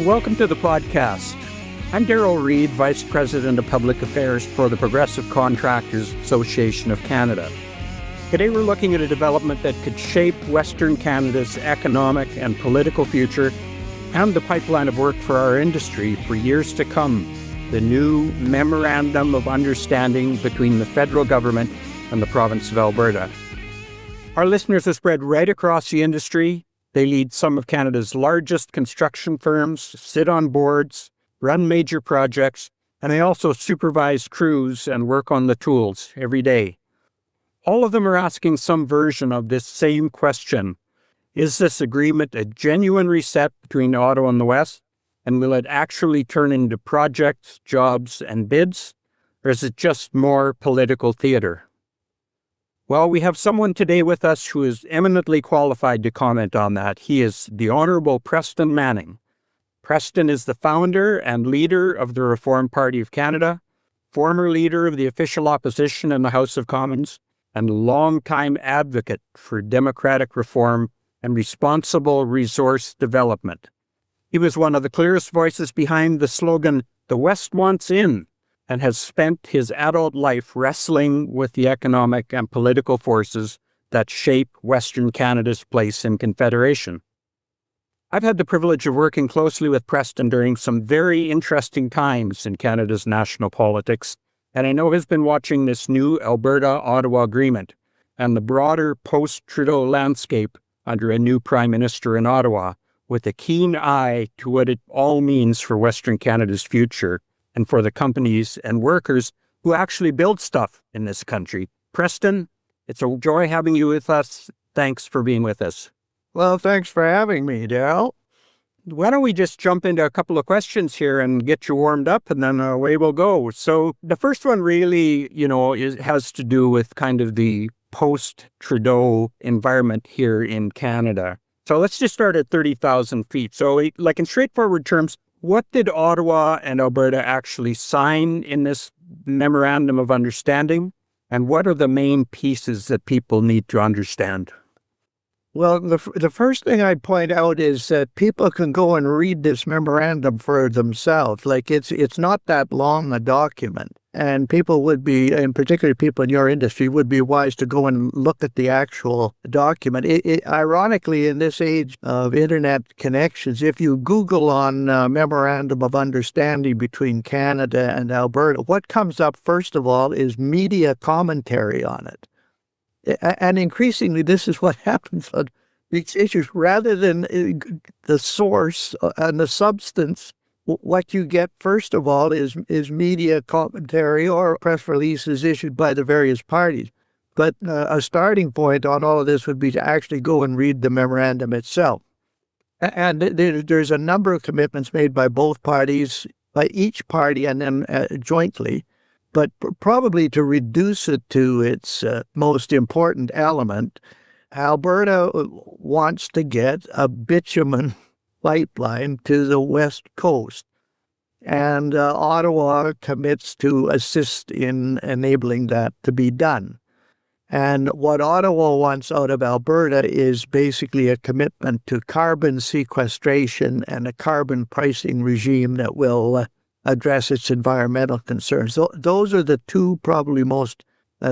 Welcome to the podcast. I'm Darrel Reid, Vice President of Public Affairs for the Progressive Contractors Association of Canada. Today we're looking at a development that could shape Western Canada's economic and political future and the pipeline of work for our industry for years to come, the new Memorandum of Understanding between the federal government and the province of Alberta. Our listeners are spread right across the industry. They lead some of Canada's largest construction firms, sit on boards, run major projects, and they also supervise crews and work on the tools every day. All of them are asking some version of this same question. Is this agreement a genuine reset between Ottawa and the West? And will it actually turn into projects, jobs, and bids? Or is it just more political theater? Well, we have someone today with us who is eminently qualified to comment on that. He is the Honourable Preston Manning. Preston is the founder and leader of the Reform Party of Canada, former leader of the official opposition in the House of Commons, and longtime advocate for democratic reform and responsible resource development. He was one of the clearest voices behind the slogan, "The West Wants In," and has spent his adult life wrestling with the economic and political forces that shape Western Canada's place in Confederation. I've had the privilege of working closely with Preston during some very interesting times in Canada's national politics, and I know he's been watching this new Alberta-Ottawa agreement and the broader post-Trudeau landscape under a new Prime Minister in Ottawa with a keen eye to what it all means for Western Canada's future and for the companies and workers who actually build stuff in this country. Preston, it's a joy having you with us. Thanks for being with us. Well, thanks for having me, Darrel. Why don't we just jump into a couple of questions here and get you warmed up, and then away we'll go. So the first one really, has to do with kind of the post-Trudeau environment here in Canada. So let's just start at 30,000 feet. So like in straightforward terms, what did Ottawa and Alberta actually sign in this Memorandum of Understanding? And what are the main pieces that people need to understand? Well, the first thing I'd point out is that people can go and read this memorandum for themselves. Like it's not that long a document. And people would be, and particularly people in your industry, would be wise to go and look at the actual document. Ironically, in this age of internet connections, if you Google on Memorandum of Understanding between Canada and Alberta, what comes up first of all is media commentary on it. And increasingly, this is what happens on these issues. Rather than the source and the substance, what you get, first of all, is media commentary or press releases issued by the various parties. But a starting point on all of this would be to actually go and read the memorandum itself. And there's a number of commitments made by both parties, by each party and then jointly. But probably to reduce it to its most important element, Alberta wants to get a bitumen pipeline to the West Coast. And Ottawa commits to assist in enabling that to be done. And what Ottawa wants out of Alberta is basically a commitment to carbon sequestration and a carbon pricing regime that will address its environmental concerns. So those are the two probably most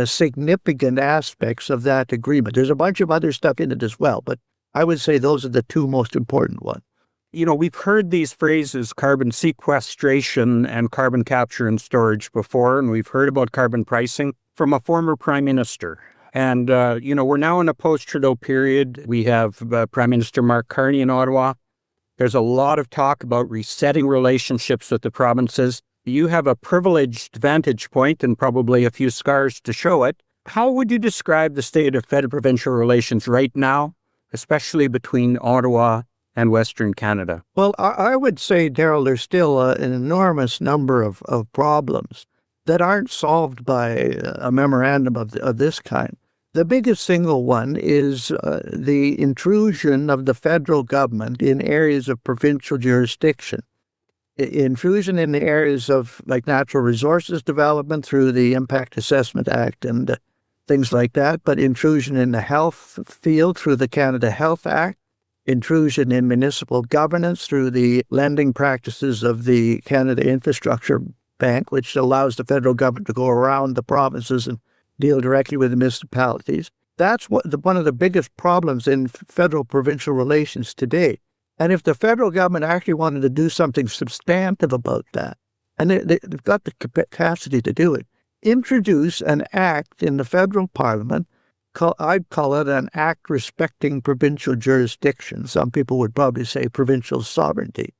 significant aspects of that agreement. There's a bunch of other stuff in it as well, but I would say those are the two most important ones. We've heard these phrases, carbon sequestration and carbon capture and storage before, and we've heard about carbon pricing from a former prime minister. And, we're now in a post-Trudeau period. We have Prime Minister Mark Carney in Ottawa. There's a lot of talk about resetting relationships with the provinces. You have a privileged vantage point and probably a few scars to show it. How would you describe the state of federal-provincial relations right now, especially between Ottawa and Western Canada? Well, I would say, Darrel, there's still an enormous number of problems that aren't solved by a memorandum of this kind. The biggest single one is the intrusion of the federal government in areas of provincial jurisdiction. Intrusion in the areas of like natural resources development through the Impact Assessment Act and things like that, but intrusion in the health field through the Canada Health Act, intrusion in municipal governance through the lending practices of the Canada Infrastructure Bank, which allows the federal government to go around the provinces and deal directly with the municipalities. That's one of the biggest problems in federal-provincial relations today. And if the federal government actually wanted to do something substantive about that, and they've got the capacity to do it, introduce an act in the federal parliament, I'd call it an act respecting provincial jurisdiction. Some people would probably say provincial sovereignty.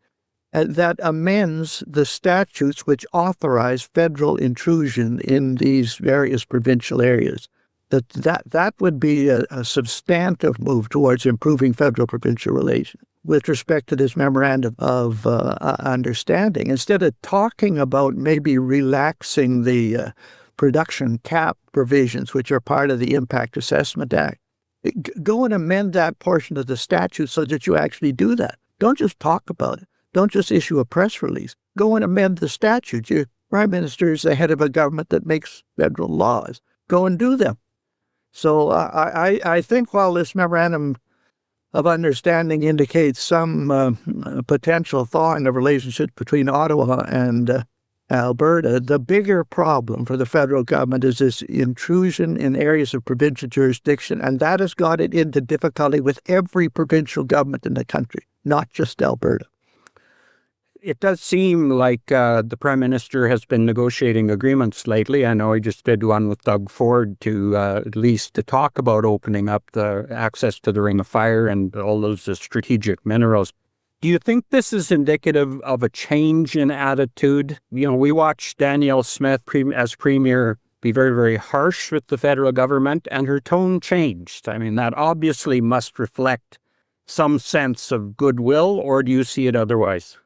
That amends the statutes which authorize federal intrusion in these various provincial areas. That would be a substantive move towards improving federal-provincial relations with respect to this memorandum of understanding. Instead of talking about maybe relaxing the production cap provisions, which are part of the Impact Assessment Act, go and amend that portion of the statute so that you actually do that. Don't just talk about it. Don't just issue a press release. Go and amend the statute. Your prime minister is the head of a government that makes federal laws. Go and do them. So I think while this memorandum of understanding indicates some potential thaw in the relationship between Ottawa and Alberta, the bigger problem for the federal government is this intrusion in areas of provincial jurisdiction, and that has got it into difficulty with every provincial government in the country, not just Alberta. It does seem like the Prime Minister has been negotiating agreements lately. I know he just did one with Doug Ford to at least to talk about opening up the access to the Ring of Fire and all those strategic minerals. Do you think this is indicative of a change in attitude? You know, we watched Danielle Smith as Premier be very, very harsh with the federal government, and her tone changed. I mean, that obviously must reflect some sense of goodwill, or do you see it otherwise?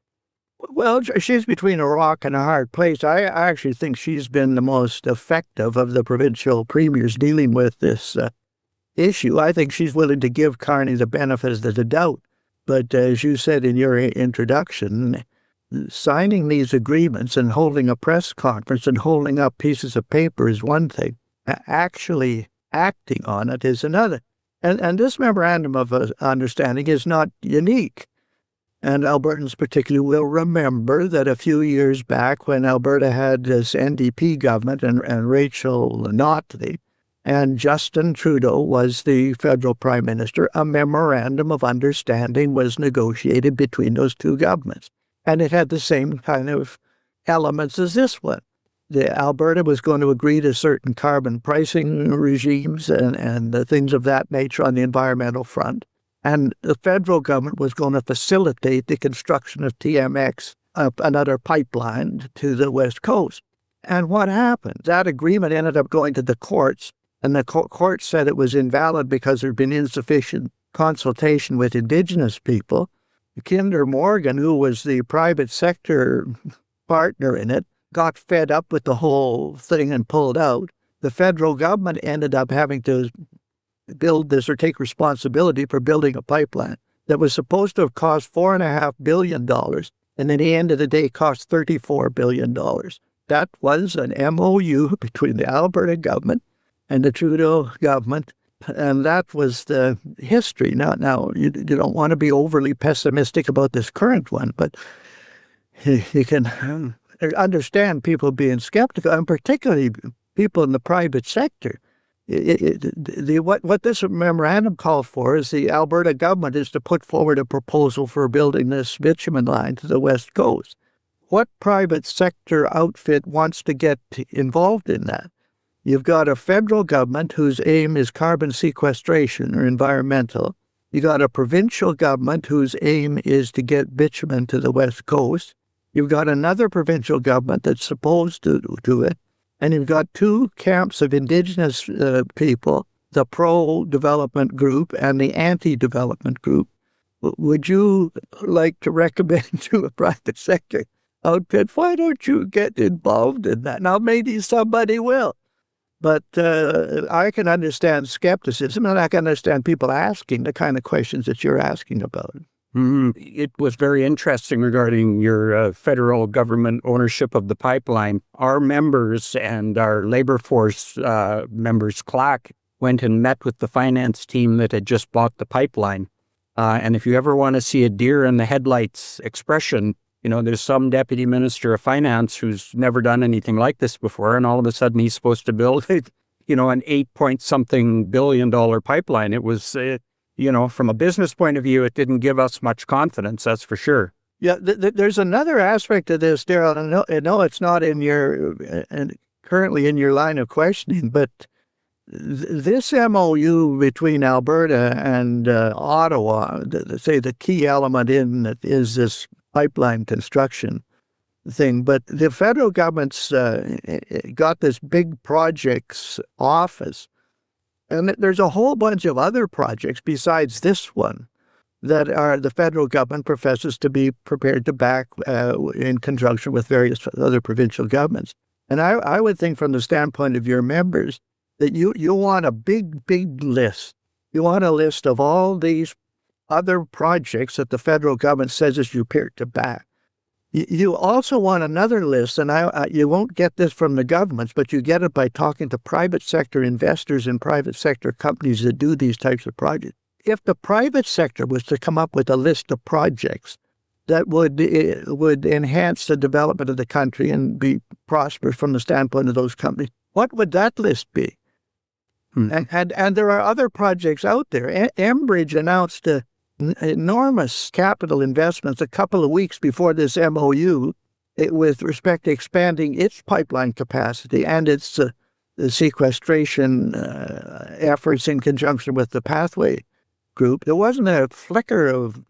Well, she's between a rock and a hard place. I actually think she's been the most effective of the provincial premiers dealing with this issue. I think she's willing to give Carney the benefit of the doubt. But as you said in your introduction, signing these agreements and holding a press conference and holding up pieces of paper is one thing. Actually acting on it is another. And this memorandum of understanding is not unique. And Albertans particularly will remember that a few years back when Alberta had this NDP government and Rachel Notley and Justin Trudeau was the federal prime minister, a memorandum of understanding was negotiated between those two governments. And it had the same kind of elements as this one. Alberta was going to agree to certain carbon pricing regimes and things of that nature on the environmental front. And the federal government was going to facilitate the construction of TMX, another pipeline to the West Coast. And what happened? That agreement ended up going to the courts, and the court said it was invalid because there had been insufficient consultation with Indigenous people. Kinder Morgan, who was the private sector partner in it, got fed up with the whole thing and pulled out. The federal government ended up having to build this or take responsibility for building a pipeline that was supposed to have cost $4.5 billion, and at the end of the day cost $34 billion. That was an MOU between the Alberta government and the Trudeau government, and that was the history. Now you don't want to be overly pessimistic about this current one, but you can understand people being skeptical, and particularly people in the private sector. What this memorandum called for is the Alberta government is to put forward a proposal for building this bitumen line to the West Coast. What private sector outfit wants to get involved in that? You've got a federal government whose aim is carbon sequestration or environmental. You've got a provincial government whose aim is to get bitumen to the West Coast. You've got another provincial government that's supposed to do it. And you've got two camps of Indigenous people, the pro-development group and the anti-development group. Would you like to recommend to a private sector outfit, why don't you get involved in that? Now, maybe somebody will. But I can understand skepticism, and I can understand people asking the kind of questions that you're asking about. It was very interesting regarding your federal government ownership of the pipeline. Our members and our labor force members, CLAC, went and met with the finance team that had just bought the pipeline And if you ever want to see a deer in the headlights expression, there's some deputy minister of finance who's never done anything like this before, and all of a sudden he's supposed to build, an 8-point-something billion-dollar pipeline. It was, from a business point of view, it didn't give us much confidence, that's for sure. Yeah, there's another aspect of this, Darrel. I know it's not in your currently in your line of questioning, but this MOU between Alberta and Ottawa, say the key element in it is this pipeline construction thing. But the federal government's got this big projects office, and there's a whole bunch of other projects besides this one that the federal government professes to be prepared to back in conjunction with various other provincial governments. And I would think from the standpoint of your members that you want a big list. You want a list of all these other projects that the federal government says is prepared to back. You also want another list, and you won't get this from the governments, but you get it by talking to private sector investors and private sector companies that do these types of projects. If the private sector was to come up with a list of projects that would enhance the development of the country and be prosperous from the standpoint of those companies, what would that list be? And there are other projects out there. Enbridge announced enormous capital investments a couple of weeks before this MOU with respect to expanding its pipeline capacity and its the sequestration efforts in conjunction with the Pathway Group. There wasn't a flicker of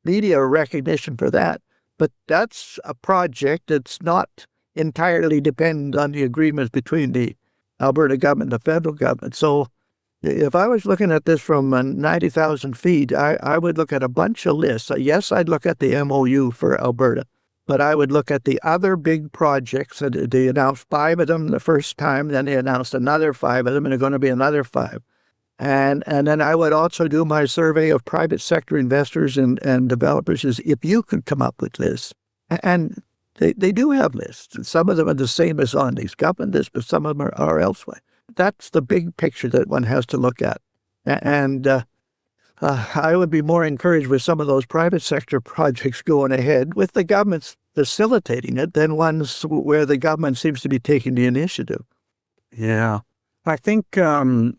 media recognition for that, but that's a project that's not entirely dependent on the agreements between the Alberta government and the federal government. So if I was looking at this from 90,000 feet, I would look at a bunch of lists. Yes, I'd look at the MOU for Alberta, but I would look at the other big projects. They announced 5 of them the first time, then they announced another 5 of them, and there are going to be another 5. And then I would also do my survey of private sector investors and developers is if you could come up with lists. And they do have lists. Some of them are the same as on these government lists, but some of them are elsewhere. That's the big picture that one has to look at. And I would be more encouraged with some of those private sector projects going ahead with the government facilitating it than ones where the government seems to be taking the initiative. Yeah. I think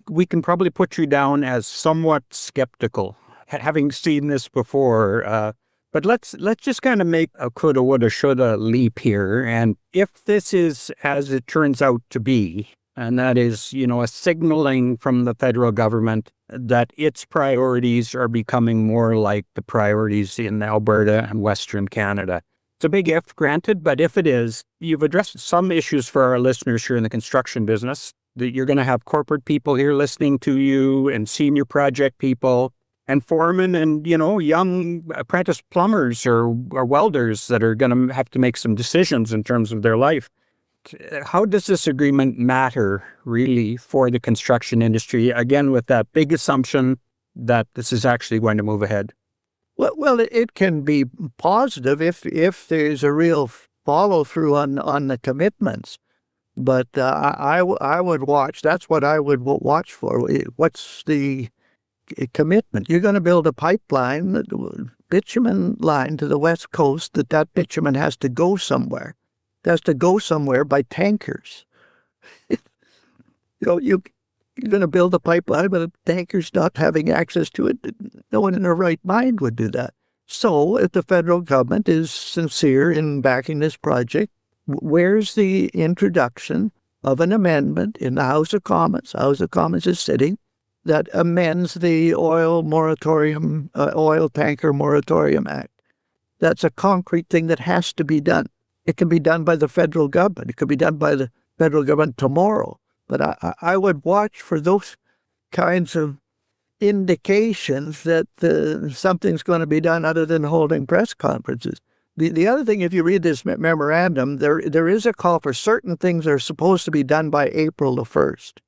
we can probably put you down as somewhat skeptical, having seen this before. But let's just kind of make a coulda, woulda, shoulda leap here. And if this is as it turns out to be, and that is, a signaling from the federal government that its priorities are becoming more like the priorities in Alberta and Western Canada. It's a big if, granted, but if it is, you've addressed some issues for our listeners here in the construction business. That you're going to have corporate people here listening to you and senior project people and foremen and, young apprentice plumbers or welders that are going to have to make some decisions in terms of their life. How does this agreement matter really for the construction industry? Again, with that big assumption that this is actually going to move ahead. Well, it can be positive if there's a real follow through on the commitments. But I would watch. That's what I would watch for. What's the commitment? You're going to build a pipeline, bitumen line to the west coast. That bitumen has to go somewhere. It has to go somewhere by tankers. You're going to build a pipeline, but the tankers not having access to it. No one in their right mind would do that. So, if the federal government is sincere in backing this project, where's the introduction of an amendment in the House of Commons? House of Commons is sitting that amends the Oil Tanker Moratorium Act. That's a concrete thing that has to be done. It can be done by the federal government. It could be done by the federal government tomorrow. But I would watch for those kinds of indications that something's going to be done other than holding press conferences. The other thing, if you read this memorandum, there is a call for certain things that are supposed to be done by April the 1st.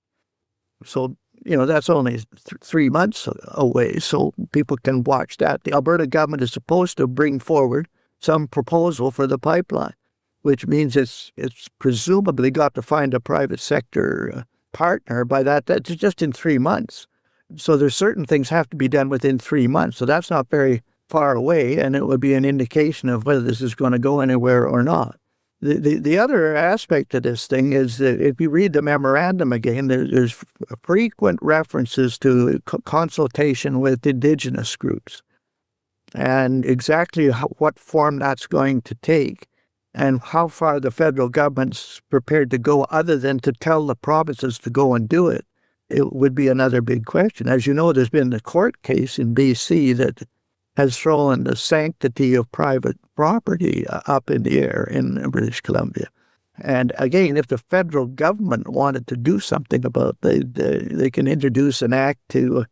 So, that's only 3 months away, so people can watch that. The Alberta government is supposed to bring forward some proposal for the pipeline, which means it's presumably got to find a private sector partner by that's just in 3 months. So there's certain things have to be done within 3 months. So that's not very far away, and it would be an indication of whether this is going to go anywhere or not. The other aspect of this thing is that if you read the memorandum again, there's frequent references to consultation with Indigenous groups and exactly what form that's going to take and how far the federal government's prepared to go other than to tell the provinces to go and do it. It would be another big question. As you know, there's been a court case in BC that has thrown the sanctity of private property up in the air in British Columbia. And again, if the federal government wanted to do something about it, they can introduce an act to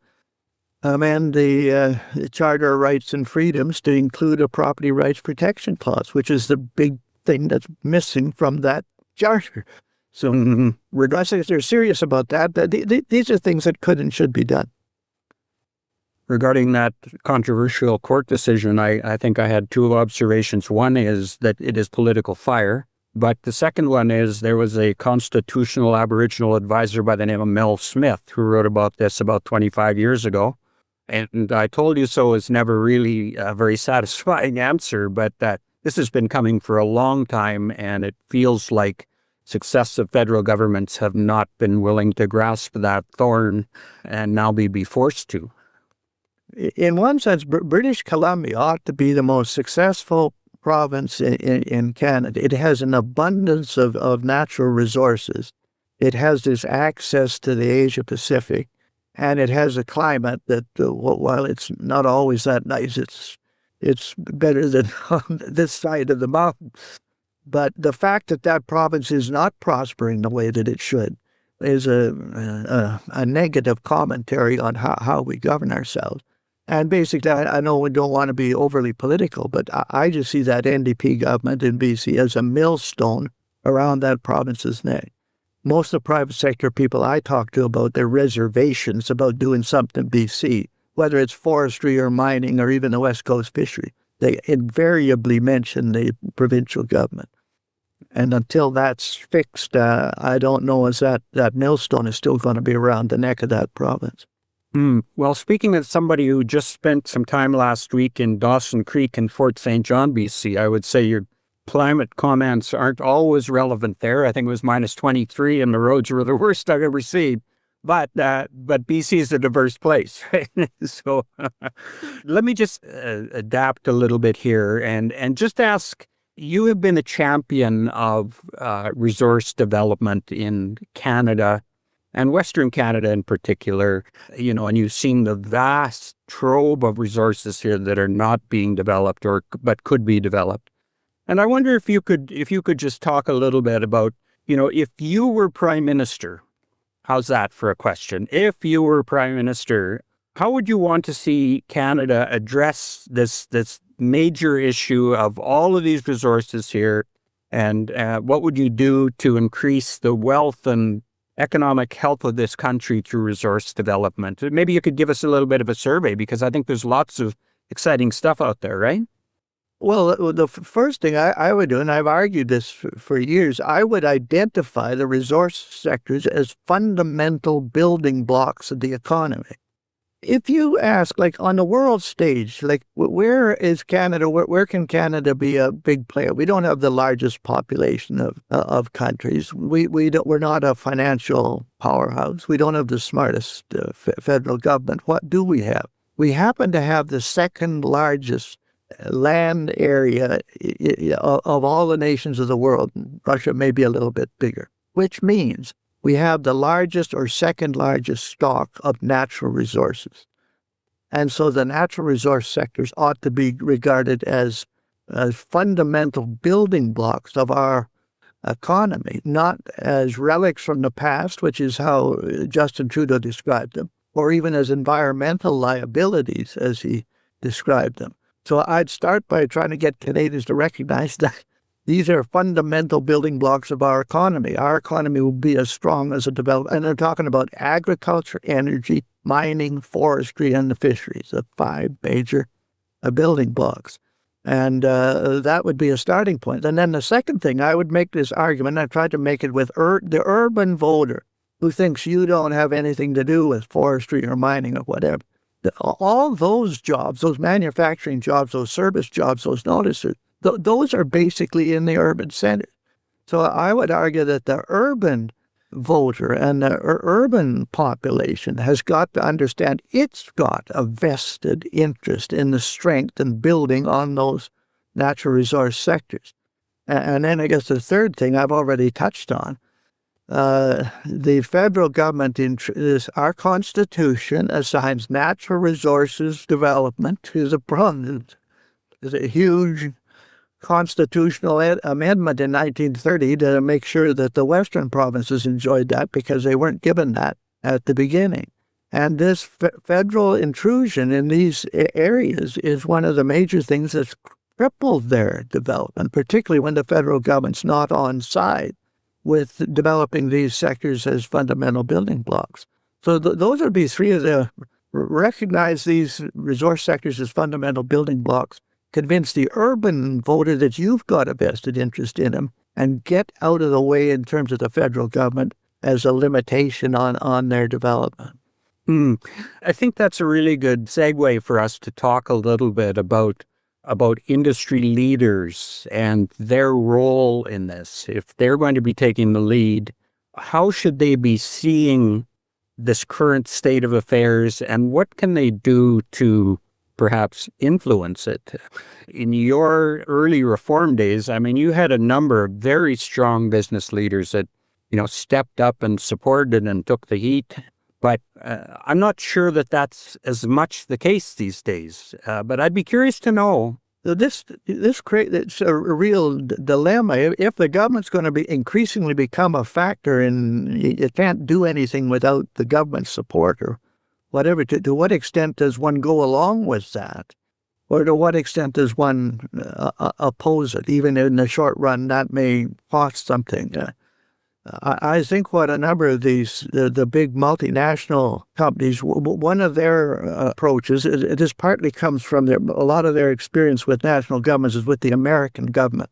amend the Charter of Rights and Freedoms to include a property rights protection clause, which is the big thing that's missing from that charter. So regardless if they're serious about that, these are things that could and should be done. Regarding that controversial court decision, I think I had two observations. One is that it is political fire, but the second one is there was a constitutional Aboriginal advisor by the name of Mel Smith who wrote about this about 25 years ago. And I told you so is never really a very satisfying answer, but that this has been coming for a long time, and it feels like successive federal governments have not been willing to grasp that thorn and now be forced to. In one sense, British Columbia ought to be the most successful province in Canada. It has an abundance of natural resources. It has this access to the Asia Pacific, and it has a climate that, while it's not always that nice, it's better than on this side of the mountain. But the fact that that province is not prospering the way that it should is a negative commentary on how we govern ourselves. And basically, I know we don't want to be overly political, but I just see that NDP government in BC as a millstone around that province's neck. Most of the private sector people I talk to about their reservations about doing something in BC, whether it's forestry or mining or even the West Coast fishery, they invariably mention the provincial government. And until that's fixed, I don't know if that millstone is still going to be around the neck of that province. Well, speaking as somebody who just spent some time last week in Dawson Creek and Fort St. John, BC, I would say your climate comments aren't always relevant there. I think it was minus 23 and the roads were the worst I've ever seen. But BC is a diverse place. Right? So let me just adapt a little bit here and just ask, you have been a champion of resource development in Canada and Western Canada in particular, and you've seen the vast trove of resources here that are not being developed but could be developed. And I wonder if you could just talk a little bit about, if you were Prime Minister, how's that for a question? If you were Prime Minister, how would you want to see Canada address this major issue of all of these resources here? And what would you do to increase the wealth and economic health of this country through resource development? Maybe you could give us a little bit of a survey, because I think there's lots of exciting stuff out there, right? Well, the first thing I would do, and I've argued this for years, I would identify the resource sectors as fundamental building blocks of the economy. If you ask, like on the world stage, like where is Canada, where can Canada be a big player? We don't have the largest population of countries. We're not a financial powerhouse. We don't have the smartest federal government. What do we have? We happen to have the second largest land area of all the nations of the world. Russia may be a little bit bigger, which means we have the largest or second largest stock of natural resources. And so the natural resource sectors ought to be regarded as fundamental building blocks of our economy, not as relics from the past, which is how Justin Trudeau described them, or even as environmental liabilities, as he described them. So I'd start by trying to get Canadians to recognize that these are fundamental building blocks of our economy. Our economy will be as strong as a development. And they're talking about agriculture, energy, mining, forestry, and the fisheries, the 5 major building blocks. And that would be a starting point. And then the second thing, I would make this argument, I tried to make it with the urban voter. who thinks you don't have anything to do with forestry or mining or whatever. All those jobs, those manufacturing jobs, those service jobs, those notices, those are basically in the urban center. So I would argue that the urban voter and the urban population has got to understand it's got a vested interest in the strength and building on those natural resource sectors. And then I guess the third thing I've already touched on, the federal government, our Constitution assigns natural resources development to the province. There's a huge constitutional amendment in 1930 to make sure that the western provinces enjoyed that because they weren't given that at the beginning. And this federal intrusion in these areas is one of the major things that's crippled their development, particularly when the federal government's not on side with developing these sectors as fundamental building blocks. So those would be three of the recognize these resource sectors as fundamental building blocks, convince the urban voter that you've got a vested interest in them, and get out of the way in terms of the federal government as a limitation on their development. I think that's a really good segue for us to talk a little bit about industry leaders and their role in this. If they're going to be taking the lead, how should they be seeing this current state of affairs, and what can they do to perhaps influence it? In your early reform days, I mean, you had a number of very strong business leaders that, stepped up and supported and took the heat. But I'm not sure that that's as much the case these days. But I'd be curious to know. This creates a real dilemma. If the government's going to increasingly become a factor, and you can't do anything without the government support or whatever, to what extent does one go along with that? Or to what extent does one oppose it? Even in the short run, that may cost something. I think what a number of the big multinational companies, one of their approaches, this partly comes from a lot of their experience with national governments is with the American government,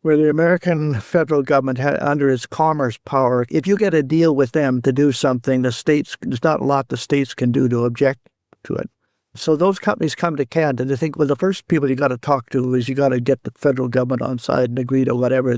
where the American federal government had, under its commerce power, if you get a deal with them to do something, there's not a lot the states can do to object to it. So those companies come to Canada and they think, well, the first people you got to talk to is you got to get the federal government on side and agree to whatever.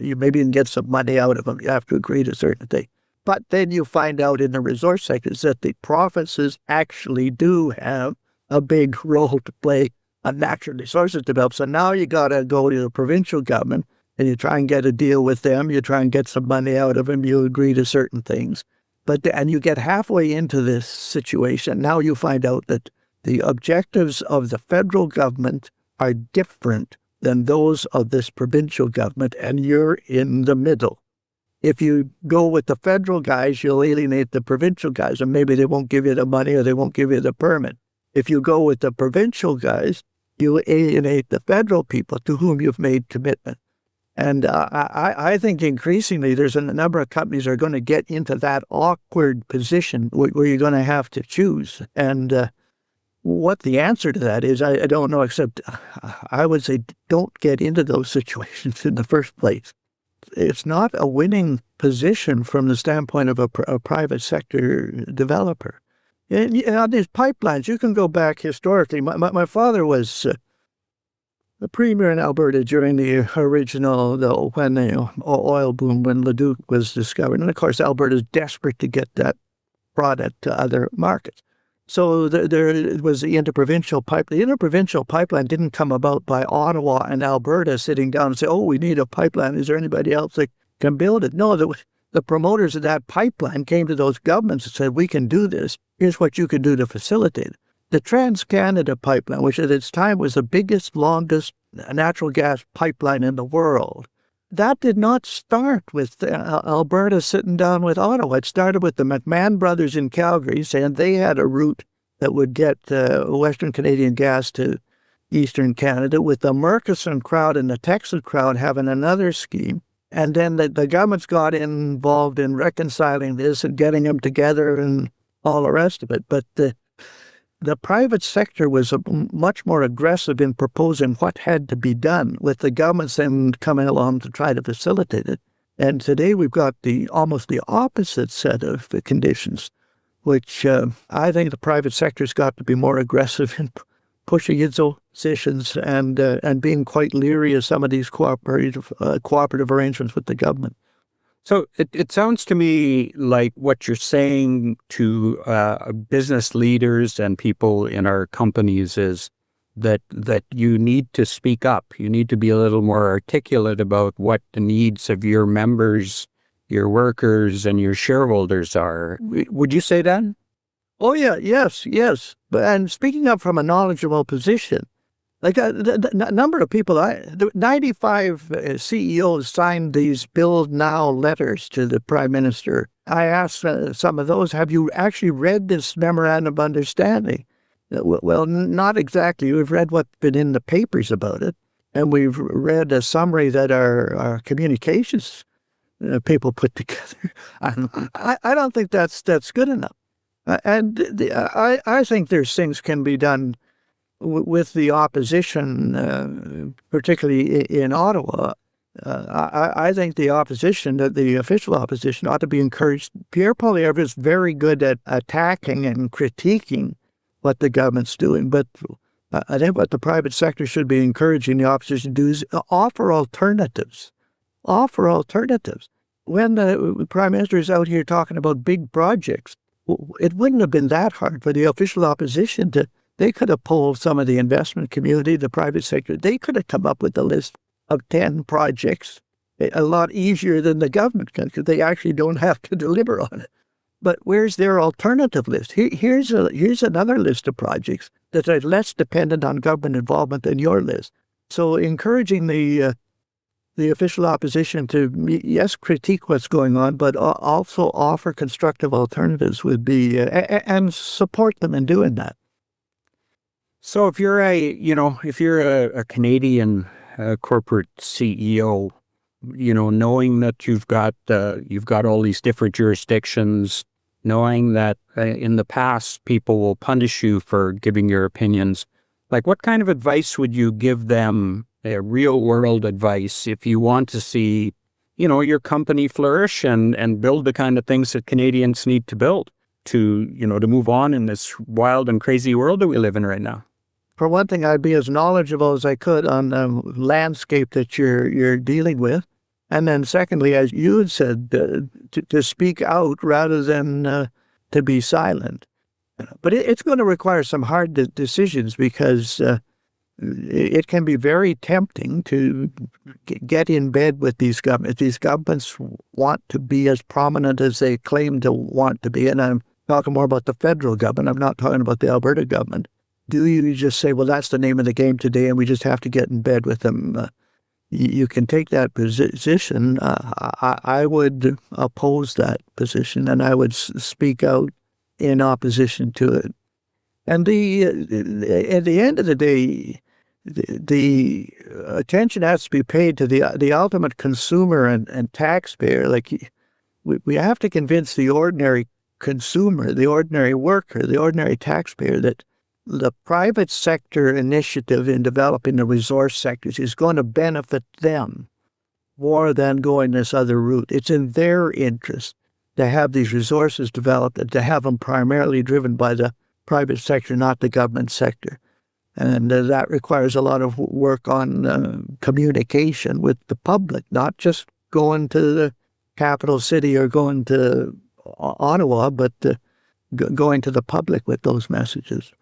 You maybe can get some money out of them. You have to agree to certain things. But then you find out in the resource sectors that the provinces actually do have a big role to play on natural resources development. So now you got to go to the provincial government and you try and get a deal with them. You try and get some money out of them. You agree to certain things. And you get halfway into this situation, now you find out that the objectives of the federal government are different than those of this provincial government, and you're in the middle. If you go with the federal guys, you'll alienate the provincial guys, and maybe they won't give you the money or they won't give you the permit. If you go with the provincial guys, you alienate the federal people to whom you've made commitment. And I think increasingly there's a number of companies that are going to get into that awkward position where you're going to have to choose. And what the answer to that is, I don't know, except I would say don't get into those situations in the first place. It's not a winning position from the standpoint of a private sector developer. And on these pipelines, you can go back historically. My father was the premier in Alberta during the original, when the oil boom, when Leduc was discovered. And of course, Alberta's desperate to get that product to other markets. So there was the interprovincial pipeline. The interprovincial pipeline didn't come about by Ottawa and Alberta sitting down and say, oh, we need a pipeline. Is there anybody else that can build it? No, the promoters of that pipeline came to those governments and said, we can do this. Here's what you can do to facilitate it. The Trans-Canada Pipeline, which at its time was the biggest, longest natural gas pipeline in the world, that did not start with Alberta sitting down with Ottawa. It started with the McMahon brothers in Calgary saying they had a route that would get Western Canadian gas to Eastern Canada, with the Murchison crowd and the Texas crowd having another scheme. And then the governments got involved in reconciling this and getting them together and all the rest of it. But the private sector was much more aggressive in proposing what had to be done, with the governments then coming along to try to facilitate it. And today we've got almost the opposite set of the conditions, which I think the private sector's got to be more aggressive in pushing its own positions and being quite leery of some of these cooperative arrangements with the government. So it sounds to me like what you're saying to business leaders and people in our companies is that you need to speak up. You need to be a little more articulate about what the needs of your members, your workers, and your shareholders are. Would you say that? Oh, yeah, yes. And speaking up from a knowledgeable position, like a number of people, 95 CEOs signed these Build Now letters to the Prime Minister. I asked some of those, have you actually read this memorandum of understanding? Well, not exactly. We've read what's been in the papers about it, and we've read a summary that our communications people put together. I don't think that's good enough. I think there's things can be done with the opposition, particularly in Ottawa. I think the opposition, the official opposition, ought to be encouraged. Pierre Poilievre is very good at attacking and critiquing what the government's doing, but I think what the private sector should be encouraging the opposition to do is offer alternatives. Offer alternatives. When the Prime Minister is out here talking about big projects, it wouldn't have been that hard for the official opposition to. They could have polled some of the investment community, the private sector. They could have come up with a list of 10 projects a lot easier than the government can, because they actually don't have to deliver on it. But where's their alternative list? Here's another list of projects that are less dependent on government involvement than your list. So encouraging the official opposition to, yes, critique what's going on, but also offer constructive alternatives would be, and support them in doing that. So if you're a Canadian corporate CEO, knowing that you've got all these different jurisdictions, knowing that in the past people will punish you for giving your opinions, like what kind of advice would you give them, real world advice, if you want to see, your company flourish and build the kind of things that Canadians need to build to move on in this wild and crazy world that we live in right now? For one thing, I'd be as knowledgeable as I could on the landscape that you're dealing with. And then secondly, as you had said, to speak out rather than to be silent. But it's going to require some hard decisions, because it can be very tempting to get in bed with these governments. These governments want to be as prominent as they claim to want to be. And I'm talking more about the federal government. I'm not talking about the Alberta government. Do you just say, well, that's the name of the game today, and we just have to get in bed with them? You can take that position. I would oppose that position, and I would speak out in opposition to it. And at the end of the day, the attention has to be paid to the ultimate consumer and taxpayer. Like, we have to convince the ordinary consumer, the ordinary worker, the ordinary taxpayer that the private sector initiative in developing the resource sectors is going to benefit them more than going this other route. It's in their interest to have these resources developed and to have them primarily driven by the private sector, not the government sector. And that requires a lot of work on communication with the public, not just going to the capital city or going to Ottawa, but going to the public with those messages.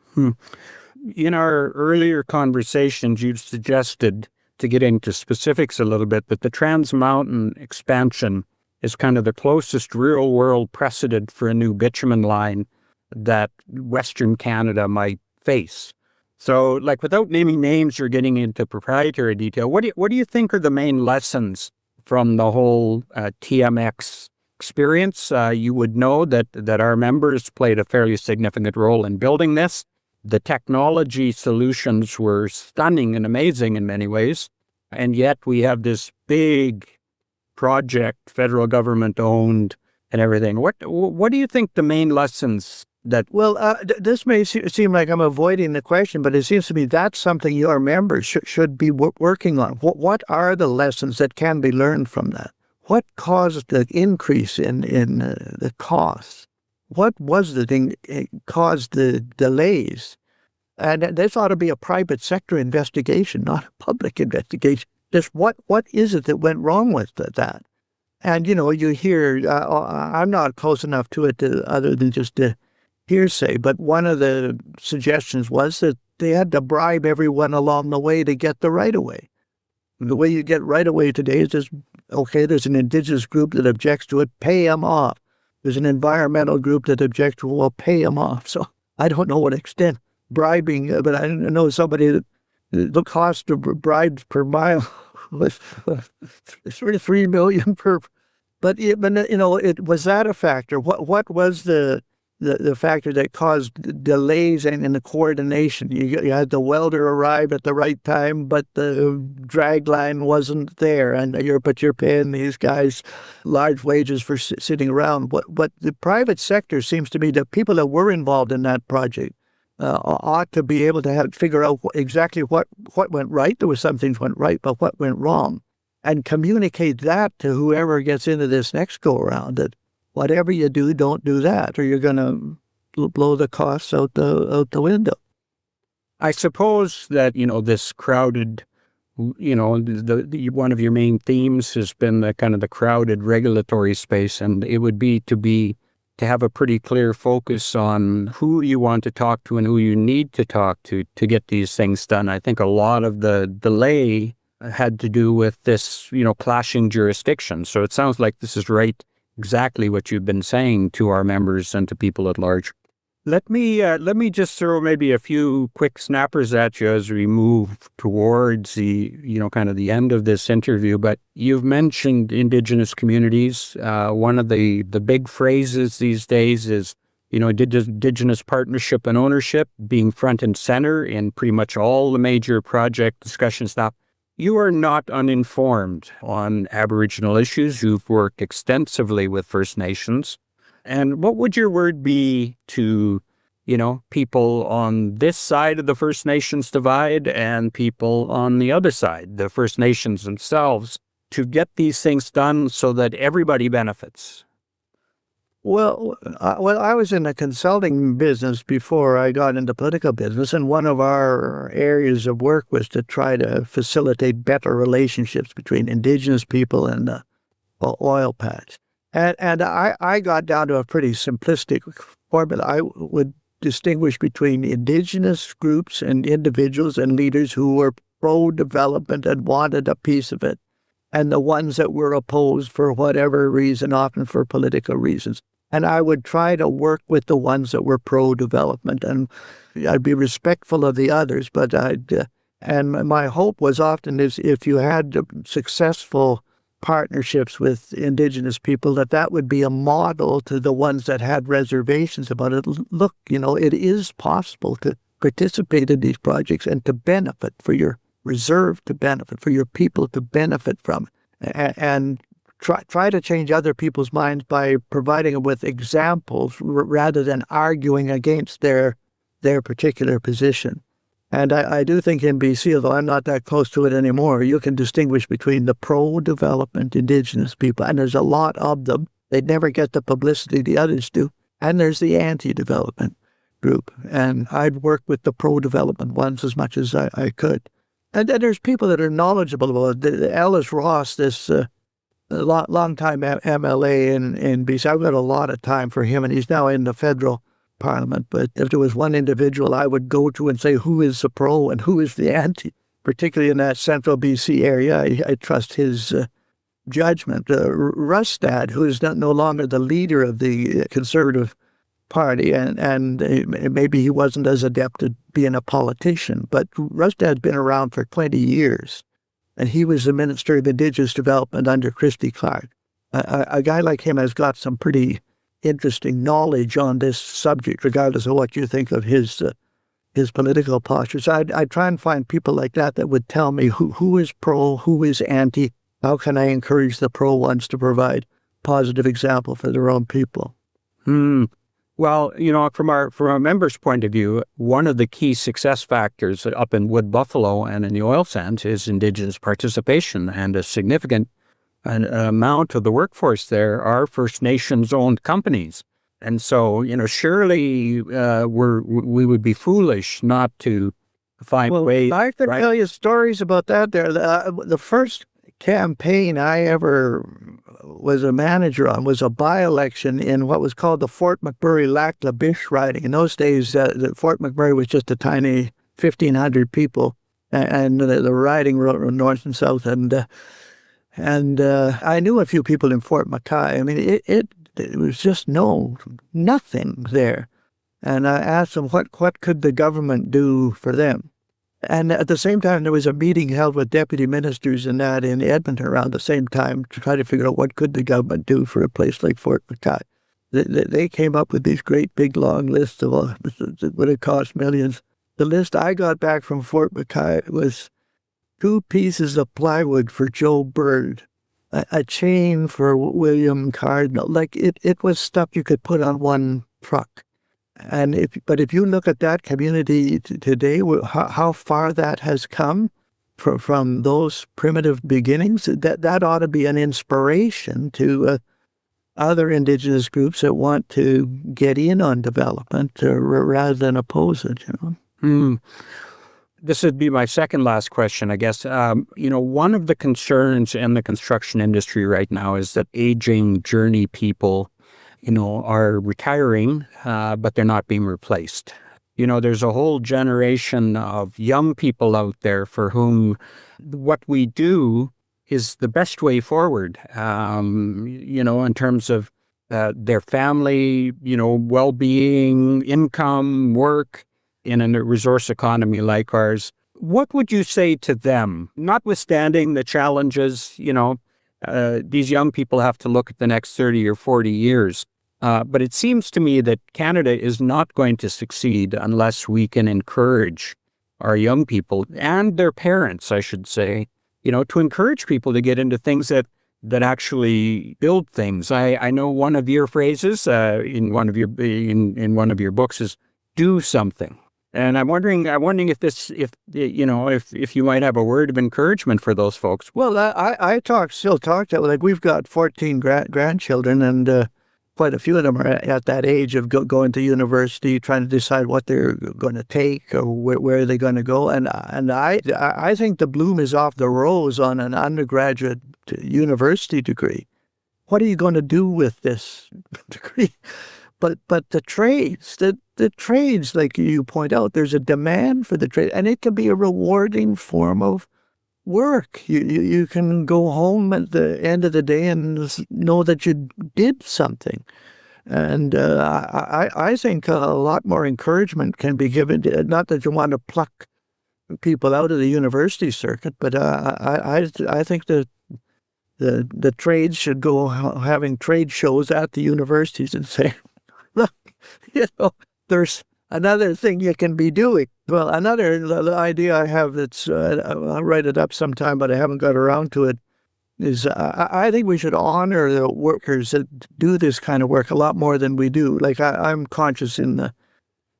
In our earlier conversations, you suggested, to get into specifics a little bit, that the Trans Mountain expansion is kind of the closest real-world precedent for a new bitumen line that Western Canada might face. So, like, without naming names or getting into proprietary detail, what do you think are the main lessons from the whole TMX experience? You would know that our members played a fairly significant role in building this. The technology solutions were stunning and amazing in many ways, and yet we have this big project, federal government owned and everything. What do you think the main lessons that... Well, this may seem like I'm avoiding the question, but it seems to me that's something your members should be working on. What are the lessons that can be learned from that? what caused the increase in the costs? What was the thing that caused the delays? And this ought to be a private sector investigation, not a public investigation. Just what is it that went wrong with that? And, you hear, I'm not close enough to it other than just the hearsay, but one of the suggestions was that they had to bribe everyone along the way to get the right-of-way. The way you get right-of-way today is just, okay, there's an Indigenous group that objects to it, pay them off. There's an environmental group that objects to it, well, pay them off. So I don't know what extent bribing, but I know somebody that the cost of bribes per mile was $3 million per. But it was that a factor. What was the factor that caused delays in the coordination? You had the welder arrive at the right time, but the drag line wasn't there, and you're paying these guys large wages for sitting around. But the private sector seems to be the people that were involved in that project ought to be able to figure out exactly what went right. There were some things went right, but what went wrong, and communicate that to whoever gets into this next go around. That whatever you do, don't do that, or you're going to blow the costs out the window. I suppose that, this crowded, one of your main themes has been the kind of the crowded regulatory space, and it would be to have a pretty clear focus on who you want to talk to and who you need to talk to get these things done. I think a lot of the delay had to do with this, clashing jurisdictions. So it sounds like this is exactly what you've been saying to our members and to people at large. Let me just throw maybe a few quick snappers at you as we move towards the, kind of the end of this interview. But you've mentioned Indigenous communities. One of the big phrases these days is, Indigenous partnership and ownership being front and center in pretty much all the major project discussions now. You are not uninformed on Aboriginal issues. You've worked extensively with First Nations. And what would your word be to, people on this side of the First Nations divide and people on the other side, the First Nations themselves, to get these things done so that everybody benefits? Well, I was in the consulting business before I got into political business, and one of our areas of work was to try to facilitate better relationships between Indigenous people and the oil patch. And I got down to a pretty simplistic formula. I would distinguish between Indigenous groups and individuals and leaders who were pro-development and wanted a piece of it, and the ones that were opposed for whatever reason, often for political reasons. And I would try to work with the ones that were pro-development, and I'd be respectful of the others, but and my hope was often is if you had successful partnerships with Indigenous people, that would be a model to the ones that had reservations about it. Look, it is possible to participate in these projects and to benefit, for your reserve to benefit, for your people to benefit from it. And try to change other people's minds by providing them with examples rather than arguing against their particular position. And I do think in BC, although I'm not that close to it anymore, you can distinguish between the pro-development Indigenous people, and there's a lot of them. They'd never get the publicity the others do. And there's the anti-development group. And I'd work with the pro-development ones as much as I could. And then there's people that are knowledgeable about it. Ellis Ross, this long-time MLA in BC. I've got a lot of time for him, and he's now in the federal Parliament. But if there was one individual I would go to and say who is the pro and who is the anti, particularly in that central BC area, I trust his judgment. Rustad, who is no longer the leader of the Conservative Party, and maybe he wasn't as adept at being a politician, but Rustad's been around for 20 years. And he was the Minister of Indigenous Development under Christy Clark. A guy like him has got some pretty interesting knowledge on this subject, regardless of what you think of his political postures. I'd try and find people like that would tell me who is pro, who is anti. How can I encourage the pro ones to provide positive example for their own people? Well, from our members' point of view, one of the key success factors up in Wood Buffalo and in the oil sands is Indigenous participation, and a significant an amount of the workforce there are First Nations-owned companies. And so, surely we would be foolish not to find ways. I could tell you stories about that there. The first campaign I ever was a manager on was a by-election in what was called the Fort McMurray-Lac-La-Biche riding. In those days, Fort McMurray was just a tiny 1,500 people, and the riding rode north and south. And I knew a few people in Fort McKay. I mean, it was just nothing there. And I asked them, what could the government do for them? And at the same time, there was a meeting held with deputy ministers and that in Edmonton around the same time to try to figure out what could the government do for a place like Fort McKay. They came up with these great big long lists of that would have cost millions. The list I got back from Fort McKay was 2 pieces of plywood for Joe Bird, a chain for William Cardinal. Like it was stuff you could put on one truck. And if you look at that community today, how far that has come from those primitive beginnings, that ought to be an inspiration to other Indigenous groups that want to get in on development rather than oppose it. This would be my second last question, I guess. One of the concerns in the construction industry right now is that aging journey people are retiring, but they're not being replaced. There's a whole generation of young people out there for whom what we do is the best way forward, in terms of their family, well-being, income, work in a resource economy like ours. What would you say to them, notwithstanding the challenges, these young people have to look at the next 30 or 40 years. But it seems to me that Canada is not going to succeed unless we can encourage our young people and their parents, I should say, to encourage people to get into things that actually build things. I know one of your phrases in one of your books is "do something." And I'm wondering if you might have a word of encouragement for those folks. Well, I still talk to, like, we've got 14 grandchildren, and quite a few of them are at that age of going to university, trying to decide what they're going to take or where they're going to go. And I think the bloom is off the rose on an undergraduate university degree. What are you going to do with this degree? But the trades, the trades, like you point out, there's a demand for the trade, and it can be a rewarding form of work. You can go home at the end of the day and know that you did something. And I think a lot more encouragement can be given. Not that you want to pluck people out of the university circuit, but I think that the trades should go having trade shows at the universities and say, look, there's another thing you can be doing. Well, the idea I have that's, I'll write it up sometime, but I haven't got around to it, is I think we should honor the workers that do this kind of work a lot more than we do. Like I'm conscious in the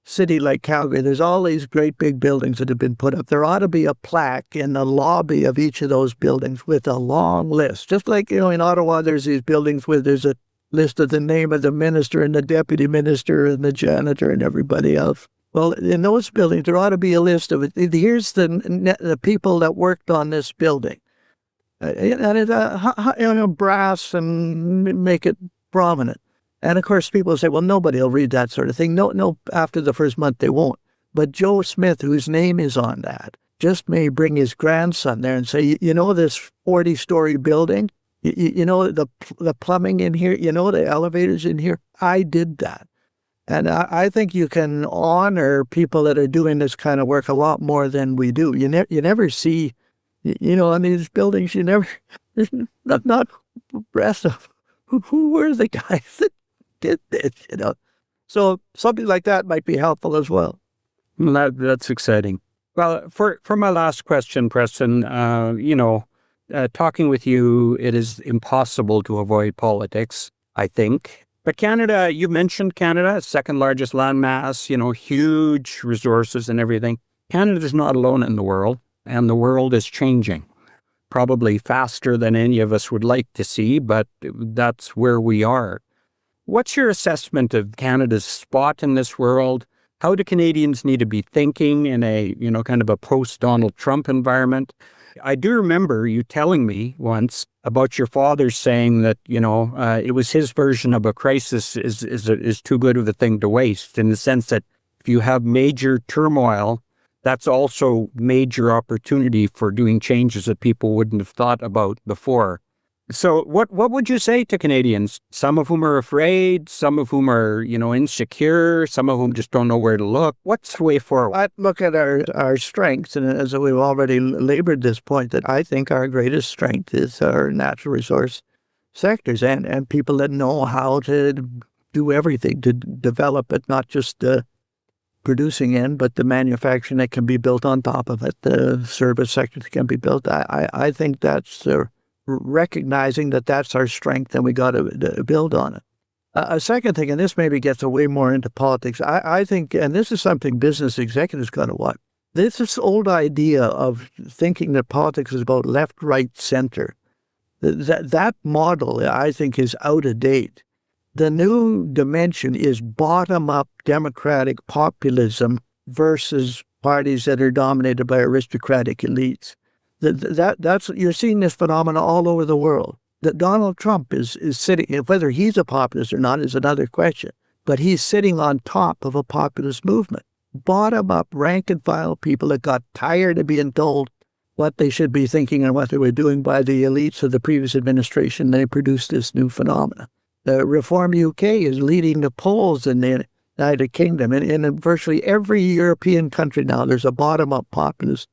city like Calgary, there's all these great big buildings that have been put up. There ought to be a plaque in the lobby of each of those buildings with a long list. Just like, in Ottawa, there's these buildings where there's a list of the name of the minister and the deputy minister and the janitor and everybody else. Well, in those buildings, there ought to be a list of it. Here's the people that worked on this building. And brass and make it prominent. And of course, people say, well, nobody will read that sort of thing. No, after the first month, they won't. But Joe Smith, whose name is on that, just may bring his grandson there and say, this 40-story building, the plumbing in here, the elevators in here, I did that. And I think you can honor people that are doing this kind of work a lot more than we do. You never see, on these buildings, there's not rest of who were the guys that did this, So something like that might be helpful as well. That's exciting. Well, for my last question, Preston, talking with you, it is impossible to avoid politics, I think. But Canada, you mentioned Canada, second largest landmass, huge resources and everything. Canada is not alone in the world, and the world is changing. probably faster than any of us would like to see, but that's where we are. What's your assessment of Canada's spot in this world? How do Canadians need to be thinking in a, kind of a post-Donald Trump environment? I do remember you telling me once about your father saying that, it was his version of a crisis is too good of a thing to waste, in the sense that if you have major turmoil, that's also major opportunity for doing changes that people wouldn't have thought about before. So what would you say to Canadians, some of whom are afraid, some of whom are, insecure, some of whom just don't know where to look? What's the way forward? I look at our strengths, and as we've already labored this point, that I think our greatest strength is our natural resource sectors and people that know how to do everything, to develop it, not just the producing end, but the manufacturing that can be built on top of it, the service sector that can be built. I think that's recognizing that that's our strength, and we got to build on it. A second thing, and this maybe gets way more into politics, I think, and this is something business executives got to watch, this old idea of thinking that politics is about left, right, center. That model, I think, is out of date. The new dimension is bottom-up democratic populism versus parties that are dominated by aristocratic elites. That's you're seeing this phenomenon all over the world. That Donald Trump is sitting, whether he's a populist or not is another question, but he's sitting on top of a populist movement. Bottom-up, rank-and-file people that got tired of being told what they should be thinking and what they were doing by the elites of the previous administration. They produced this new phenomenon. The Reform UK is leading the polls in the United Kingdom. In virtually every European country now, there's a bottom-up populist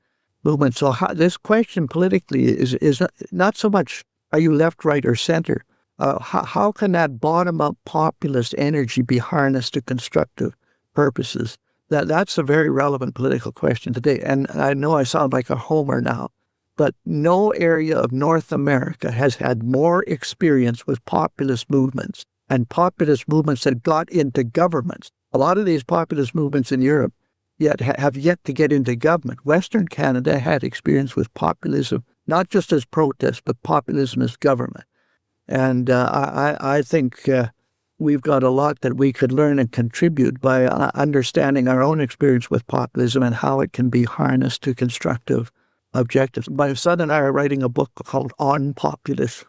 movement. So this question politically is not so much are you left, right, or center. How can that bottom-up populist energy be harnessed to constructive purposes? That's a very relevant political question today. And I know I sound like a homer now, but no area of North America has had more experience with populist movements and populist movements that got into governments. A lot of these populist movements in Europe have yet to get into government. Western Canada had experience with populism, not just as protest, but populism as government. And I think we've got a lot that we could learn and contribute by understanding our own experience with populism and how it can be harnessed to constructive objectives. My son and I are writing a book called On Populism.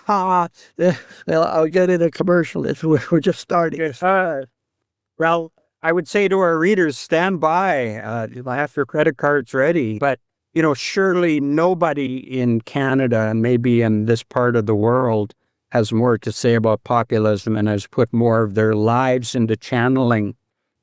I'll get in a commercial. We're just starting. Well, I would say to our readers, stand by, have your credit cards ready. But, surely nobody in Canada and maybe in this part of the world has more to say about populism and has put more of their lives into channeling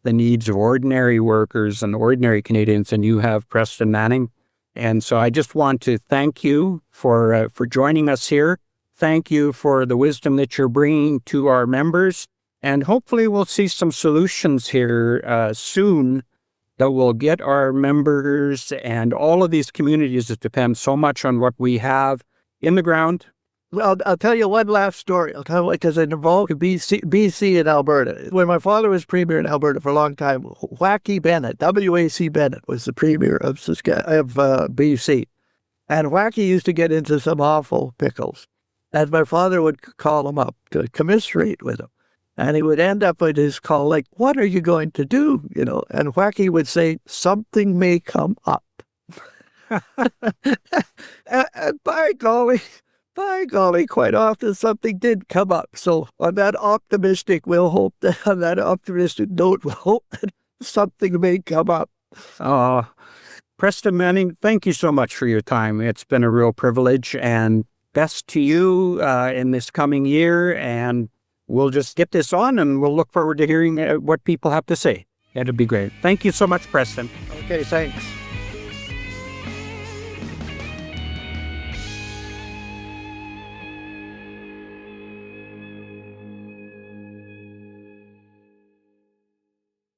the needs of ordinary workers and ordinary Canadians than you have, Preston Manning. And so I just want to thank you for joining us here. Thank you for the wisdom that you're bringing to our members. And hopefully we'll see some solutions here soon that will get our members and all of these communities that depend so much on what we have in the ground. Well, I'll tell you one last story. I'll tell you because it involved BC and Alberta. When my father was premier in Alberta for a long time, Wacky Bennett, W.A.C. Bennett, was the premier of BC. And Wacky used to get into some awful pickles. And my father would call him up to commiserate with him. And he would end up with his call like, "What are you going to do?" And Wacky would say, "Something may come up." And by golly, quite often something did come up. So on that optimistic note, we'll hope that something may come up. Preston Manning, thank you so much for your time. It's been a real privilege, and best to you in this coming year. And we'll just get this on, and we'll look forward to hearing what people have to say. It'll be great. Thank you so much, Preston. Okay, thanks.